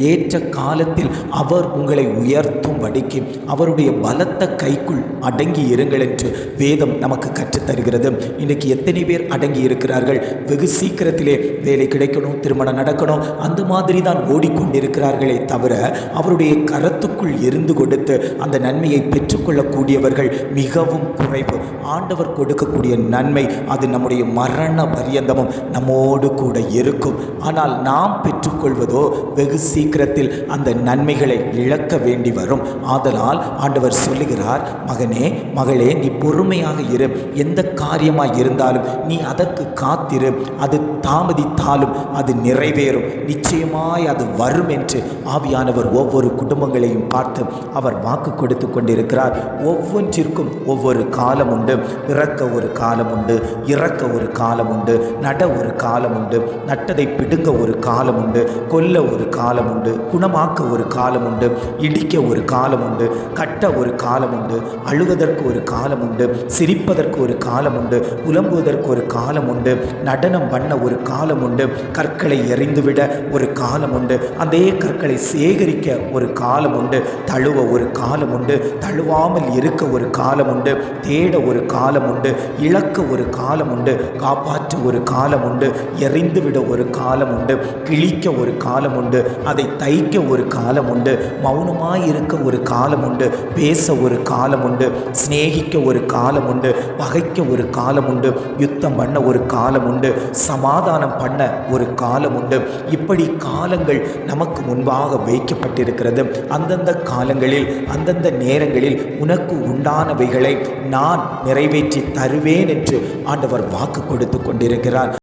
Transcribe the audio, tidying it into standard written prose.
ஏற்ற காலத்தில் அவர் உங்களை உயர்த்தும்படிக்கு அவருடைய பலத்த கைக்குள் அடங்கி இருங்கள் என்று வேதம் நமக்கு கற்றுத்தருகிறது. இன்றைக்கு எத்தனை பேர் அடங்கி இருக்கிறார்கள்? வெகு சீக்கிரத்திலே வேலை கிடைக்கணும், திருமணம் நடக்கணும், அந்த மாதிரி தான் ஓடிக்கொண்டிருக்கிறார்களே தவிர அவருடைய கரத்துக்குள் இருந்து கொடுத்து அந்த நன்மையை பெற்றுக்கொள்ளக்கூடியவர்கள் மிகவும் குறைவு. ஆண்டவர் கொடுக்கக்கூடிய நன்மை அது நம்முடைய மரண பரியந்தமும் நம்மோடு கூட இருக்கும். ஆனால் நாம் பெற்றுக்கொள்வதோ வெகு சீக்கிரத்தில் அந்த நன்மைகளை இழக்க வேண்டி வரும். ஆதலால் ஆண்டவர் சொல்லுகிறார், மகனே மகளே, நீ பொறுமையாக இரு. எந்த காரியமாய் இருந்தாலும் நீ அதற்கு காத்திரு. அது தாமதித்தாலும் அது நிறைவேறும், நிச்சயமாய் அது வரும் என்று ஆவியானவர் ஒவ்வொரு குடும்பங்களையும் பார்த்து அவர் வாக்கு கொடுத்து கொண்டிருக்கிறார். ஒவ்வொன்றிற்கும் ஒவ்வொரு காலம் உண்டு. பிறக்க ஒரு காலம் உண்டு, இறக்க ஒரு காலம் உண்டு, நட ஒரு காலம் உண்டு, நட்டதை பிடுங்க ஒரு காலம் உண்டு, கொல்ல ஒரு காலம் உண்டு, குணமாக்க ஒரு காலம் உண்டு, இடிக்க ஒரு காலம் உண்டு, கட்ட ஒரு காலம் உண்டு, அழுவதற்கு ஒரு காலம் உண்டு, சிரிப்பதற்கு ஒரு காலம் உண்டு, புலம்புவதற்கு ஒரு காலம் உண்டு, நடனம் பண்ண ஒரு காலம் உண்டு, கற்களை எறிந்துவிட ஒரு காலம் உண்டு, அதே கற்களை சேகரிக்க ஒரு காலம் உண்டு, தழுவ ஒரு காலம் உண்டு, தழுவாமல் இருக்க ஒரு காலம் உண்டு, தேட ஒரு காலம் உண்டு, இழக்க ஒரு காலம் உண்டு, காப்பாற்ற ஒரு காலம் உண்டு, எறிந்துவிட ஒரு காலம் உண்டு, கிழிக்க ஒரு காலம் உண்டு, அதை தைக்க ஒரு காலம் உண்டு, மௌனமாயிருக்க ஒரு காலம் உண்டு, பேச ஒரு காலம் உண்டு, சிநேகிக்க ஒரு காலம் உண்டு, பகைக்க ஒரு காலம் உண்டு, யுத்தம் பண்ண ஒரு காலம் உண்டு, சமாதானம் பண்ண ஒரு காலம் உண்டு. இப்படி காலங்கள் நமக்கு முன்பாக வைக்கப்பட்டிருக்கிறது. அந்தந்த காலங்களில் அந்தந்த நேரங்களில் உனக்கு உண்டானவைகளை நான் நிறைவேற்றி தருவேன் என்று ஆண்டவர் வாக்கு கொடுத்து கொண்டிருக்கிறார்.